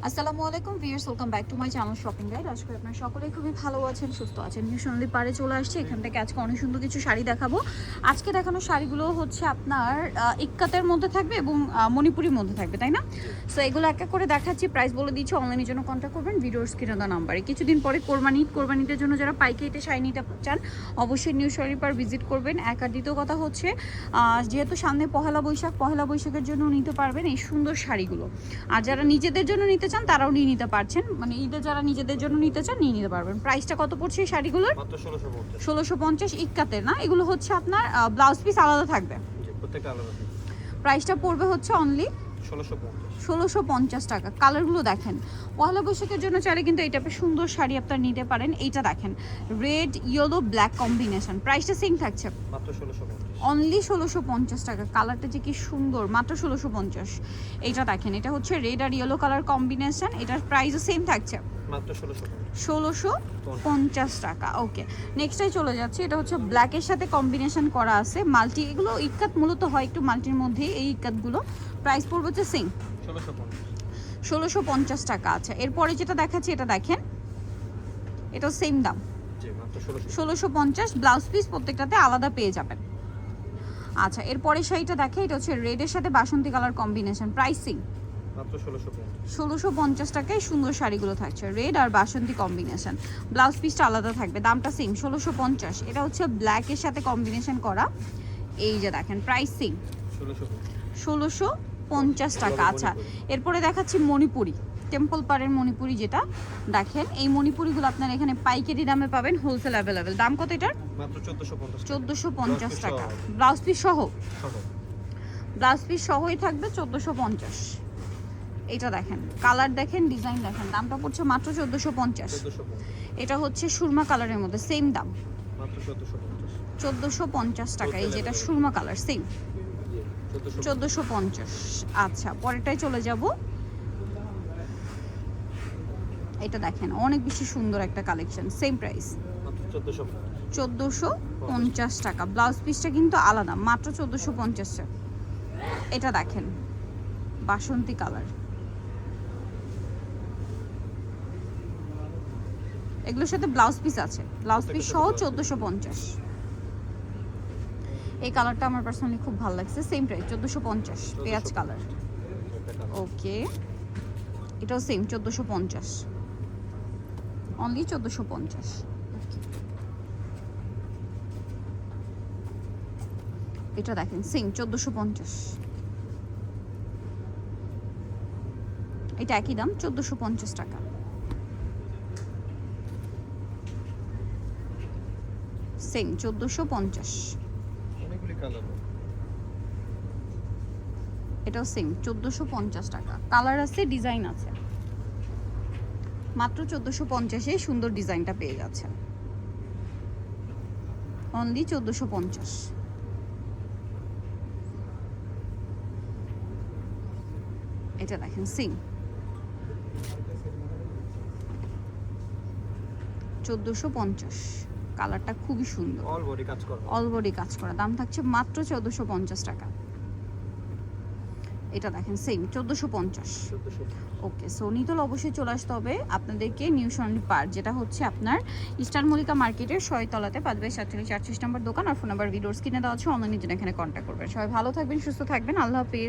আসসালামু আলাইকুম viewers, welcome back to my channel shopping guide. আশা করি আপনারা সকলেই খুবই ভালো আছেন, সুস্থ আছেন। নিউ সোনালী পাড়ে চলে আসছে। এখান থেকে আজকে অনেক সুন্দর কিছু শাড়ি দেখাবো। আজকে দেখানো শাড়িগুলো হচ্ছে আপনার ইক্কাতের মধ্যে থাকবে এবং মণিপুরির মধ্যে থাকবে, তাই না? সো এগুলো এক এক করে দেখাচ্ছি, প্রাইস বলে দিচ্ছি। অনলাইনের জন্য কন্ট্যাক্ট করবেন ভিডিওর স্ক্রিনে দেওয়া নাম্বারে। কিছুদিন পরে কোরবানিদের জন্য যারা পাইকারিতে শাড়ি নিতে চান অবশ্যই নিউ সোনালী পাড় ভিজিট করবেন। এক আর দ্বিতীয় কথা হচ্ছে যেহেতু সামনে পহেলা বৈশাখের জন্য নিতে পারবেন এই সুন্দর শাড়িগুলো। আর যারা নিজেদের জন্য নিতে চান তারাও নিয়ে নিতে পারছেন, মানে ঈদে যারা নিজেদের জন্য নিতে চান নিয়ে নিতে পারবেন। প্রাইসটা কত পড়ছে এই শাড়িগুলোর? মাত্র 1650 ইক্কাতের না, এগুলো হচ্ছে আপনার ব্লাউজ পিস আলাদা থাকবে। প্রত্যেকটা আলাদা। প্রাইসটা পড়বে হচ্ছে অনলি 1650 টাকা। কালারগুলো দেখেন, পয়লা বৈশাখের জন্য চাইলে কিন্তু এই টাইপের সুন্দর শাড়ি আপনারা নিতে পারেন। এইটা দেখেন, রেড ইয়েলো ব্ল্যাক কম্বিনেশন। প্রাইসটা সেম থাকছে মাত্র 1650, অনলি 1650 টাকা। কালারটা যে কি সুন্দর, মাত্র 1650। এইটা দেখেন, এটা হচ্ছে রেড আর ইয়েলো কালার কম্বিনেশন। এটার প্রাইসও সেম থাকছে মাত্র 1650 টাকা। ওকে, নেক্সটে চলে যাচ্ছে। এটা হচ্ছে ব্ল্যাকের সাথে কম্বিনেশন করা আছে মাল্টি। এগুলো ইক্কাত মূলত হয় একটু মাল্টির মধ্যে, এই ইক্কাতগুলো প্রাইস পড়বে হচ্ছে সেম 1650 টাকা। আচ্ছা, এরপরে যেটা দেখাচ্ছি এটা দেখেন, এটা সেম দাম 1650। ব্লাউজ পিস প্রত্যেকটাতে আলাদা পেয়ে যাবেন। আচ্ছা, এরপরে শাড়িটা দেখে, এটা হচ্ছে রেডের সাথে বাসন্তী কালার কম্বিনেশন। প্রাইসিং মাত্র 1650 টাকায় সুন্দর শাড়িগুলো থাকছে, রেড আর বাসন্তী কম্বিনেশন। ব্লাউজ পিসটা আলাদা থাকবে, দামটা সেম 1650। এটা হচ্ছে ব্ল্যাকের সাথে কম্বিনেশন করা। এই যে দেখেন, প্রাইসিং 1650 টাকা। আচ্ছা, এরপরে দেখাচ্ছি মণিপুরি, টেম্পল পাড়ের মণিপুরি। যেটা দেখেন, এই মণিপুরিগুলো আপনারা এখানে পাইকারি দামে পাবেন, হোলসেল অ্যাভেলেবেল। দাম কত এটার? মাত্র 1450 টাকা। ব্লাউজ পিস সহ, ব্লাউজ পিস সহই থাকবে 1450। এটা দেখেন, কালার দেখেন, ডিজাইন দেখেন, দামটা পড়ছে মাত্র 1450। এটা হচ্ছে সুরমা কালারের মধ্যে, সেম দাম মাত্র 1450 টাকা। এই যেটা সুরমা কালার, সেম 1450। আচ্ছা, পরেরটাই চলে যাব। এটা দেখেন, অনেক বেশি সুন্দর একটা কালেকশন, সেম প্রাইস 1450 টাকা। ব্লাউজ পিসটা কিন্তু আলাদা, মাত্র 1450। এটা দেখেন, বাসন্তী কালার। এগুলোর সাথে ব্লাউজ পিস আছে, ব্লাউজ পিস সহ 1450। এই কালারটা আমার পার্সোনালি খুব ভালো লাগছে, সেম প্রাইস 1450। পেঁয়াজ কালার। ওকে, এটাও সেম 1450, অনলি 1450। এটা দেখেন, সেম 1450। এটা একই দাম 1450 টাকা। সেম 1450। অনেকগুলি কালার। এটাও সেম 1450 টাকা। কালার আছে, ডিজাইন আছে। মাত্র 1450-এ সুন্দর ডিজাইনটা পেয়ে যাচ্ছেন, অনলি 1450। এটা দেখেন, সেম 1450। কালারটা খুবই সুন্দর, অল বডি কাজ করা, অল বডি কাজ করা। দাম থাকছে মাত্র 1450 টাকা। এটা দেখেন, সেম 1450। ওকে, সো নিতল অবশ্যই চলে আসতে হবে আপনাদেরকে নিউ সোনালী পার্ক, যেটা হচ্ছে আপনার ইস্টার্ন মল্লিকা মার্কেটের 6 তলাতে 5/47 নম্বর দোকান। আর ফোন নাম্বার ভিডিওর স্ক্রিনে দেওয়া আছে, অনলাইনে জন্য এখানে কন্ট্যাক্ট করবেন। সবাই ভালো থাকবেন, সুস্থ থাকবেন, আল্লাহ হাফেজ।